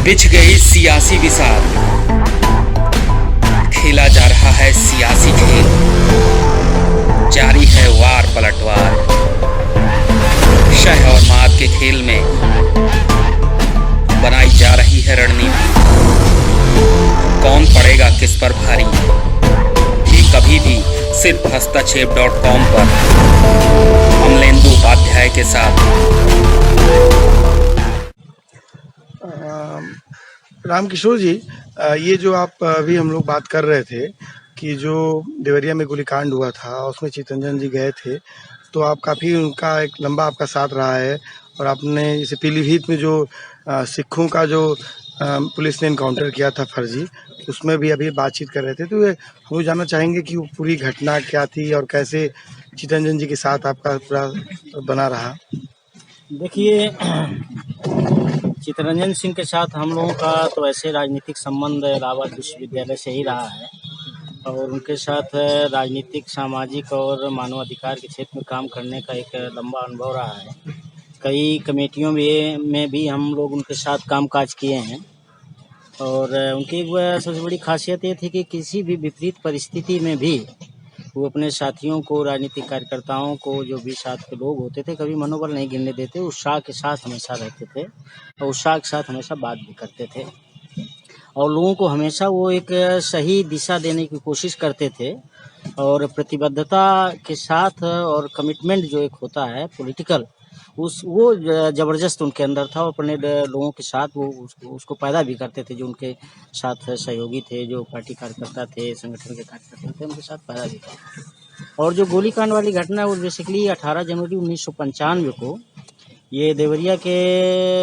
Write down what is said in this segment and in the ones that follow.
बिछ गई सियासी विसात, खेला जा रहा है सियासी खेल, जारी है वार पलटवार। शह और मात के खेल में बनाई जा रही है रणनीति। कौन पड़ेगा किस पर भारी, ये कभी भी सिर्फ हस्तक्षेप.com पर अमलेंदु उपाध्याय के साथ। रामकिशोर जी, ये जो आप अभी हम लोग बात कर रहे थे कि जो देवरिया में गोलीकांड हुआ था उसमें चितरंजन जी गए थे, तो आप काफ़ी उनका एक लंबा आपका साथ रहा है। और आपने जैसे पीलीभीत में जो सिखों का जो पुलिस ने इनकाउंटर किया था फर्जी, उसमें भी अभी बातचीत कर रहे थे। तो ये हम लोग जानना चाहेंगे कि वो पूरी घटना क्या थी और कैसे चितरंजन जी के साथ आपका पूरा बना रहा। देखिए, चितरंजन सिंह के साथ हम लोगों का तो ऐसे राजनीतिक संबंध इलाहाबाद विश्वविद्यालय से ही रहा है और उनके साथ राजनीतिक, सामाजिक और मानवाधिकार के क्षेत्र में काम करने का एक लंबा अनुभव रहा है। कई कमेटियों में भी हम लोग उनके साथ कामकाज किए हैं और उनकी एक सबसे बड़ी खासियत ये थी कि किसी भी विपरीत परिस्थिति में भी वो अपने साथियों को, राजनीतिक कार्यकर्ताओं को, जो भी साथ के लोग होते थे, कभी मनोबल नहीं गिरने देते। उत्साह के साथ हमेशा रहते थे और उत्साह के साथ हमेशा बात भी करते थे और लोगों को हमेशा वो एक सही दिशा देने की कोशिश करते थे और प्रतिबद्धता के साथ और कमिटमेंट जो एक होता है पॉलिटिकल, वो ज़बरदस्त उनके अंदर था और अपने लोगों के साथ वो उसको पैदा भी करते थे। जो उनके साथ सहयोगी थे, जो पार्टी कार्यकर्ता थे, संगठन के कार्यकर्ता थे, उनके साथ पैदा भी करते। और जो गोलीकांड वाली घटना है वो बेसिकली 18 जनवरी 1995 को ये देवरिया के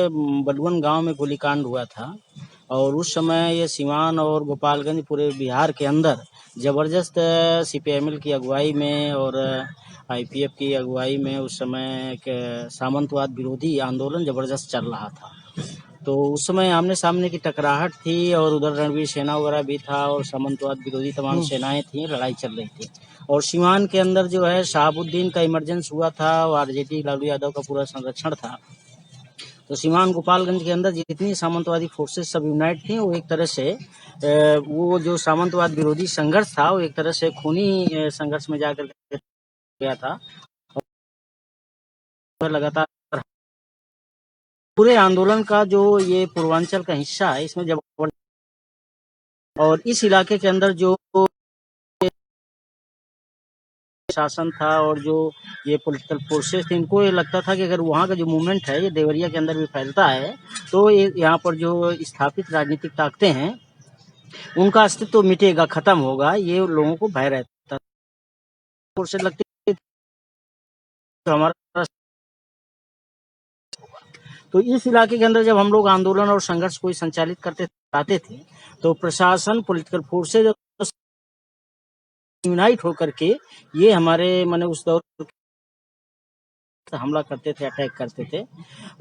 बलुवन गांव में गोलीकांड हुआ था और उस समय ये सीवान और गोपालगंज पूरे बिहार के अंदर ज़बरदस्त CPIML की अगुवाई में और IPF की अगुवाई में उस समय एक सामंतवाद विरोधी आंदोलन ज़बरदस्त चल रहा था। तो उस समय आमने सामने की टकराहट थी और उधर रणवीर सेना वगैरह भी था और सामंतवाद विरोधी तमाम सेनाएं थी, लड़ाई चल रही थी। और सीवान के अंदर जो है शहाबुद्दीन का इमरजेंस हुआ था और RJD लालू यादव का पूरा संरक्षण था। तो सीवान गोपालगंज के अंदर जितनी सामंतवादी फोर्सेस सब यूनाइट थी, वो एक तरह से वो जो सामंतवाद विरोधी संघर्ष था वो एक तरह से खूनी संघर्ष में जाकर गया था। और लगातार पूरे आंदोलन का जो ये पूर्वांचल का हिस्सा है, इसमें जब और इस इलाके के अंदर जो शासन था और जो ये पॉलिटिकल फोर्सेस थे, इनको ये लगता था कि अगर वहाँ का जो मूवमेंट है ये देवरिया के अंदर भी फैलता है तो ये यहाँ पर जो स्थापित राजनीतिक ताकतें हैं उनका अस्तित्व तो मिटेगा, खत्म होगा, ये लोगों को भय रहता था। फोर्सेस लगती तो हमारा, तो इस इलाके के अंदर जब हम लोग आंदोलन और संघर्ष कोई संचालित करते आते थे तो प्रशासन, पॉलिटिकल फोर्सेज यूनाइट होकर के ये हमारे माने उस दौर हमला करते थे, अटैक करते थे।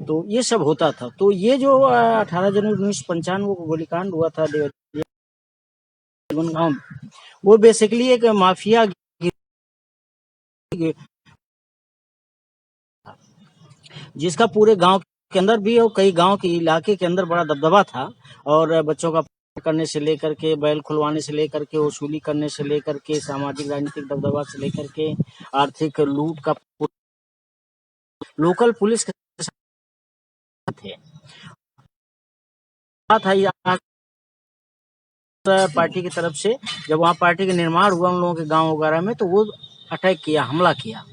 तो ये सब होता था। तो ये जो 18 जनवरी 1995 को गोलीकांड हुआ था देवरिया गांव में, वो बेसिकली एक माफिया जिसका पूरे गांव के अंदर भी और कई गांव के इलाके के अंदर बड़ा दबदबा था और बच्चों का करने से लेकर के, बैल खुलवाने से लेकर के, वसूली करने से लेकर के, सामाजिक राजनीतिक दबदबा से लेकर के, आर्थिक लूट का लोकल पुलिस के थे। पार्टी की तरफ से जब वहाँ पार्टी का निर्माण हुआ उन लोगों के गांव वगैरह में, तो वो अटैक किया, हमला किया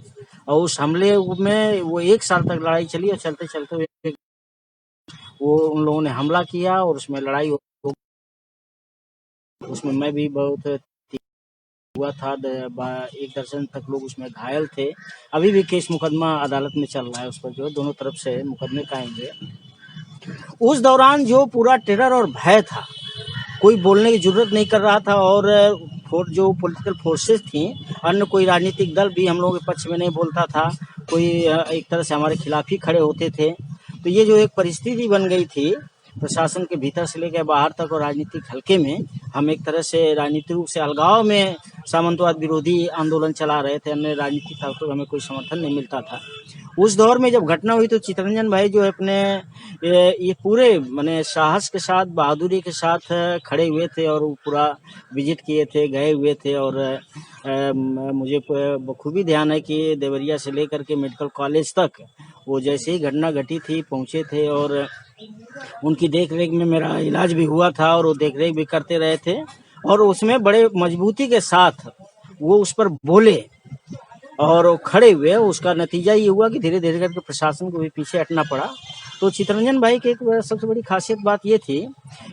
और उस हमले में वो 1 साल तक लड़ाई चली और चलते चलते वो उन लोगों ने हमला किया और उसमें लड़ाई हो, उसमें मैं भी बहुत हुआ था। 1 दर्जन तक लोग उसमें घायल थे। अभी भी केस मुकदमा अदालत में चल रहा है, उस पर जो दोनों तरफ से मुकदमे कायम हुए। उस दौरान जो पूरा टेरर और भय था, कोई बोलने की जरूरत नहीं कर रहा था और जो पॉलिटिकल फोर्सेस थी, अन्य कोई राजनीतिक दल भी हम लोगों के पक्ष में नहीं बोलता था, कोई एक तरह से हमारे खिलाफ ही खड़े होते थे। तो ये जो एक परिस्थिति बन गई थी प्रशासन के भीतर से लेकर बाहर तक और राजनीतिक हलके में हम एक तरह से राजनीतिक रूप से अलगाव में सामंतवाद विरोधी आंदोलन चला रहे थे। अन्य राजनीतिक हलकों में हमें कोई समर्थन नहीं मिलता था। उस दौर में जब घटना हुई तो चितरंजन भाई जो है अपने ये पूरे माने साहस के साथ, बहादुरी के साथ खड़े हुए थे और वो पूरा विजिट किए थे, गए हुए थे। और मुझे बखूबी ध्यान है कि देवरिया से लेकर के मेडिकल कॉलेज तक वो जैसे ही घटना घटी थी पहुंचे थे और उनकी देख रेख में मेरा इलाज भी हुआ था और वो देख रेख भी करते रहे थे। और उसमें बड़े मजबूती के साथ वो उस पर बोले और वो खड़े हुए। उसका नतीजा ये हुआ कि धीरे धीरे करके प्रशासन को भी पीछे हटना पड़ा। तो चितरंजन भाई की एक सबसे बड़ी खासियत बात ये थी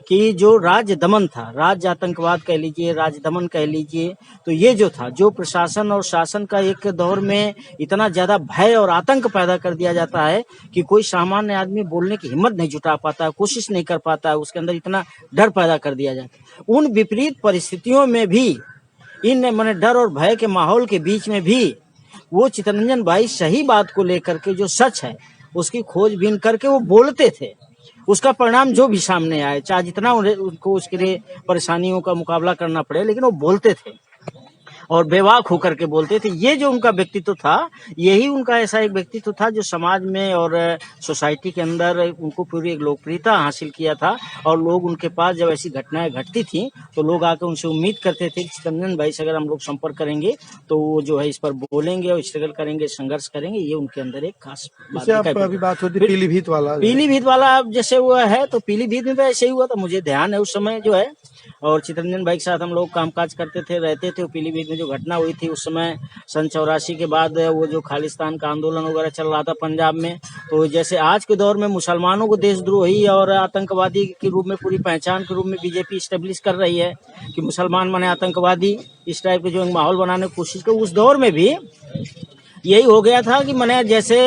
कि जो राज्य दमन था, राज्य आतंकवाद कह लीजिए, राज्य दमन कह लीजिए, तो ये जो था, जो प्रशासन और शासन का एक दौर में इतना ज्यादा भय और आतंक पैदा कर दिया जाता है कि कोई सामान्य आदमी बोलने की हिम्मत नहीं जुटा पाता, कोशिश नहीं कर पाता, उसके अंदर इतना डर पैदा कर दिया जाता है। उन विपरीत परिस्थितियों में भी, इन माने डर और भय के माहौल के बीच में भी वो चितरंजन भाई सही बात को लेकर के, जो सच है उसकी खोजबीन करके वो बोलते थे। उसका परिणाम जो भी सामने आए, चाहे जितना उनको उसके लिए परेशानियों का मुकाबला करना पड़े, लेकिन वो बोलते थे और बेबाक होकर के बोलते थे। ये जो उनका व्यक्तित्व था, यही उनका ऐसा एक व्यक्तित्व था जो समाज में और सोसाइटी के अंदर उनको पूरी एक लोकप्रियता हासिल किया था। और लोग उनके पास जब ऐसी घटनाएं घटती थी तो लोग आकर उनसे उम्मीद करते थे कि चितरंजन भाई से अगर हम लोग संपर्क करेंगे तो वो जो है इस पर बोलेंगे और स्ट्रगल करेंगे, संघर्ष करेंगे। ये उनके अंदर एक खास अभी बात होती पीलीभीत वाला जैसे वो है, तो पीलीभीत में भी ऐसे ही हुआ था। मुझे ध्यान है उस समय जो है, और चितरंजन भाई के साथ हम लोग कामकाज करते थे, रहते थे। पीलीभीत में जो घटना हुई थी उस समय सन 84 के बाद वो जो खालिस्तान का आंदोलन वगैरह चल रहा था पंजाब में, तो जैसे आज के दौर में मुसलमानों को देशद्रोही और आतंकवादी के रूप में पूरी पहचान के रूप में बीजेपी स्टेब्लिश कर रही है कि मुसलमान माने आतंकवादी, इस टाइप के जो माहौल बनाने की कोशिश कर, उस दौर में भी यही हो गया था कि मैंने जैसे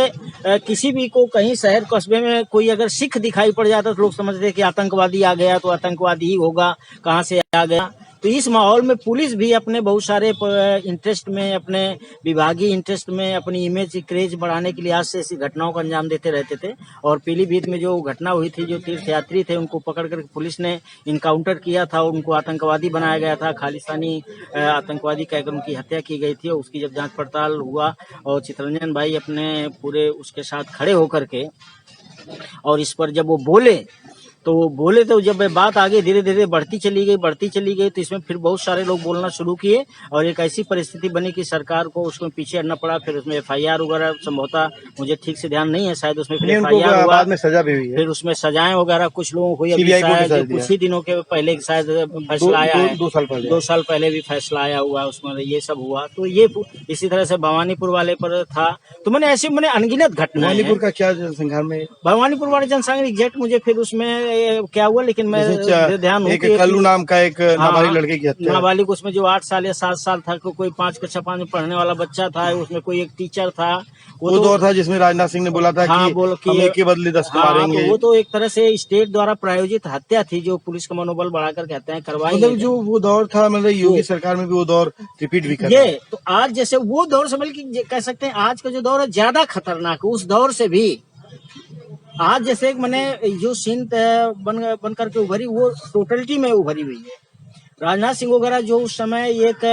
किसी भी को कहीं शहर कस्बे में कोई अगर सिख दिखाई पड़ जाता तो लोग समझते कि आतंकवादी आ गया, तो आतंकवादी ही होगा, कहाँ से आ गया। तो इस माहौल में पुलिस भी अपने बहुत सारे इंटरेस्ट में, अपने विभागीय इंटरेस्ट में, अपनी इमेज क्रेज बढ़ाने के लिए आज से ऐसी घटनाओं को अंजाम देते रहते थे। और पीलीभीत में जो घटना हुई थी, जो तीर्थयात्री थे उनको पकड़ कर पुलिस ने इनकाउंटर किया था, उनको आतंकवादी बनाया गया था, खालिस्तानी आतंकवादी कहकर उनकी हत्या की गई थी। उसकी जब जांच पड़ताल हुआ और चितरंजन भाई अपने पूरे उसके साथ खड़े होकर के और इस पर जब वो बोले तो जब बात आगे धीरे धीरे बढ़ती चली गई तो इसमें फिर बहुत सारे लोग बोलना शुरू किए और एक ऐसी परिस्थिति बनी कि सरकार को उसमें पीछे हटना पड़ा। फिर उसमें FIR वगैरह संभवतः मुझे ठीक से ध्यान नहीं है, शायद उसमें फिर FIR हुआ, बाद में सजा भी हुई है, फिर उसमें सजाएं वगैरह कुछ लोगों को शायद कुछ ही दिनों के पहले शायद फैसला आया है, 2 साल पहले भी फैसला आया हुआ है उसमें, ये सब हुआ। तो ये इसी तरह से भवानीपुर वाले पर था। तो मैंने ऐसी अनगिनत घटना, भवानीपुर का क्या जनसंख्या में, भवानीपुर वाले जनसंख्या एग्जैक्ट मुझे फिर उसमें क्या हुआ, लेकिन मैं ध्यान एक कल्लू नाम का एक नाबालिग लड़के की हत्या, नाबालिग, उसमें जो 8 साल या 7 साल था, कोई 5 कक्षा 5 में पढ़ने वाला बच्चा था, उसमें कोई एक टीचर था। वो दौर था जिसमें राजनाथ सिंह ने बोला था कि हम एक के बदले 10 मारेंगे। तो वो तो एक तरह से स्टेट द्वारा प्रायोजित हत्या थी, जो पुलिस का मनोबल बढ़ा करके हत्याएं करवाई। मतलब जो वो दौर था, मतलब योगी सरकार में भी वो दौर रिपीट भी कर ये तो आज जैसे वो दौर से बल्कि कह सकते हैं आज का जो दौर है ज्यादा खतरनाक है उस दौर से भी। आज जैसे जो सीन बन करके उभरी, वो टोटलिटी में उभरी हुई है। राजनाथ सिंह वगैरह जो उस समय एक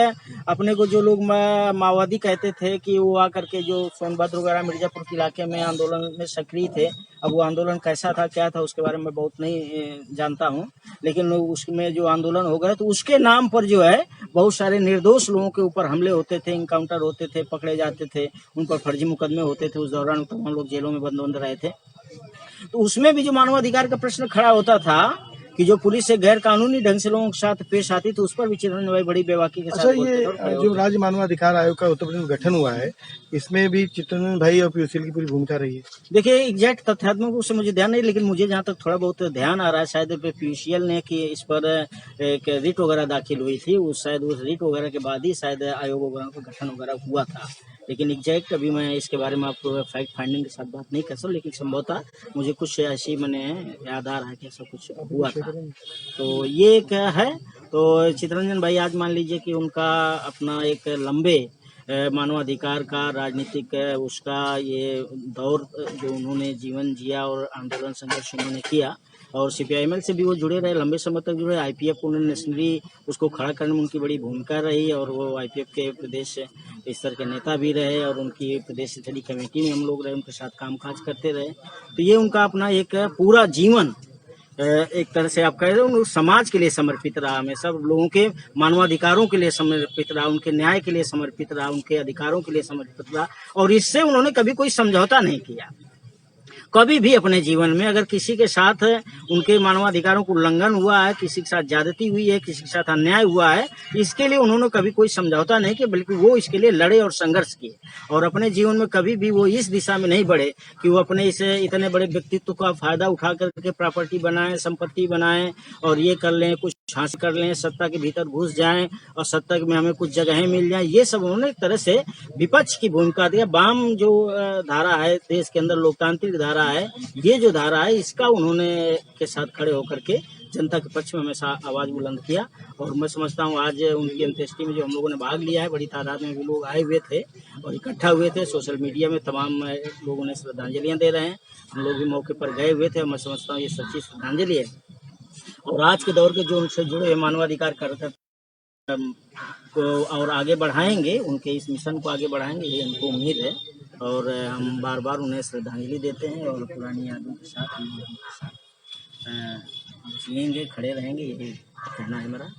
अपने को जो लोग माओवादी कहते थे कि वो आकर के जो सोनभद्र वगैरह मिर्जापुर के इलाके में आंदोलन में सक्रिय थे। अब वो आंदोलन कैसा था, क्या था, उसके बारे में बहुत नहीं जानता हूँ, लेकिन उसमें जो आंदोलन हो गया तो उसके नाम पर जो है बहुत सारे निर्दोष लोगों के ऊपर हमले होते थे, इनकाउंटर होते थे, पकड़े जाते थे, उन पर फर्जी मुकदमे होते थे। उस दौरान तो हम लोग जेलों में बंद रहे थे। तो उसमें भी जो मानवाधिकार का प्रश्न खड़ा होता था कि जो पुलिस से गैर कानूनी ढंग से लोगों के साथ पेश आती, तो उस पर भी चितरंजन भाई बड़ी बेबाकी के साथ ये जो राज्य मानवाधिकार आयोग का उत्तर प्रदेश में गठन हुआ है, इसमें भी चितरंजन भाई और पीयूष की पूरी भूमिका रही है। देखिए एग्जैक्ट तथ्यात्मक रूप से मुझे ध्यान नहीं, लेकिन मुझे जहाँ तक थोड़ा बहुत ध्यान आ रहा है, शायद पीयूषीएल ने कि इस पर एक रिट वगैरह दाखिल हुई थी, शायद उस रिट वगैरह के बाद ही शायद आयोग वगैरह का गठन वगैरह हुआ था। लेकिन एग्जैक्ट अभी मैं इसके बारे में आपको फैक्ट फाइंडिंग के साथ बात नहीं कर सकता, लेकिन संभवतः मुझे कुछ ऐसी याद आ रहा है कि ऐसा कुछ हुआ था। तो ये एक है। तो चितरंजन भाई आज मान लीजिए कि उनका अपना एक लंबे मानवाधिकार का राजनीतिक उसका ये दौर जो उन्होंने जीवन जिया और आंदोलन संघर्ष उन्होंने किया, और CPIML से भी वो जुड़े रहे, लंबे समय तक जुड़े। IPF को उन्होंने नेशनली उसको खड़ा करने में उनकी बड़ी भूमिका रही और वो IPF के प्रदेश स्तर के नेता भी रहे और उनकी प्रदेश स्तरीय कमेटी में हम लोग रहे, उनके साथ कामकाज करते रहे। तो ये उनका अपना एक पूरा जीवन एक तरह से आप कह रहे हो समाज के लिए समर्पित रहा, हमेशा लोगों के मानवाधिकारों के लिए समर्पित रहा, उनके न्याय के लिए समर्पित रहा, उनके अधिकारों के लिए समर्पित रहा और इससे उन्होंने कभी कोई समझौता नहीं किया। कभी भी अपने जीवन में अगर किसी के साथ उनके मानवाधिकारों का उल्लंघन हुआ है, किसी के साथ ज्यादती हुई है, किसी के साथ अन्याय हुआ है, इसके लिए उन्होंने कभी कोई समझौता नहीं किया, बल्कि वो इसके लिए लड़े और संघर्ष किए और अपने जीवन में कभी भी वो इस दिशा में नहीं बढ़े कि वो अपने इस इतने बड़े व्यक्तित्व का फायदा उठा करके प्रॉपर्टी बनाएं, संपत्ति बनाएं और ये कर लें, कुछ हासिल कर लें, सत्ता के भीतर घुस जाएं और सत्ता में हमें कुछ जगहें मिल जाएं। ये सब उन्होंने एक तरह से विपक्ष की भूमिका दिया। वाम जो धारा है देश के अंदर, लोकतांत्रिक धारा है, ये जो धारा है इसका उन्होंने के साथ खड़े होकर के जनता के पक्ष में हमेशा आवाज बुलंद किया और मैं समझता हूँ आज उनकी अंत्येष्टि में जो हम लोगों ने भाग लिया है, बड़ी तादाद में भी लोग आए हुए थे और इकट्ठा हुए थे। सोशल मीडिया में तमाम लोग उन्हें श्रद्धांजलियां दे रहे हैं, हम लोग भी मौके पर गए हुए थे और मैं समझता हूँ ये सच्ची श्रद्धांजलि है। और आज के दौर के जो उनसे जुड़े हुए मानवाधिकार कार्यकर्ता को और आगे बढ़ाएंगे, उनके इस मिशन को आगे बढ़ाएंगे, ये हमको उम्मीद है और हम बार बार उन्हें श्रद्धांजलि देते हैं और पुरानी यादों के साथ हम लोगों के साथ जिएंगे, खड़े रहेंगे, यही कहना है मेरा।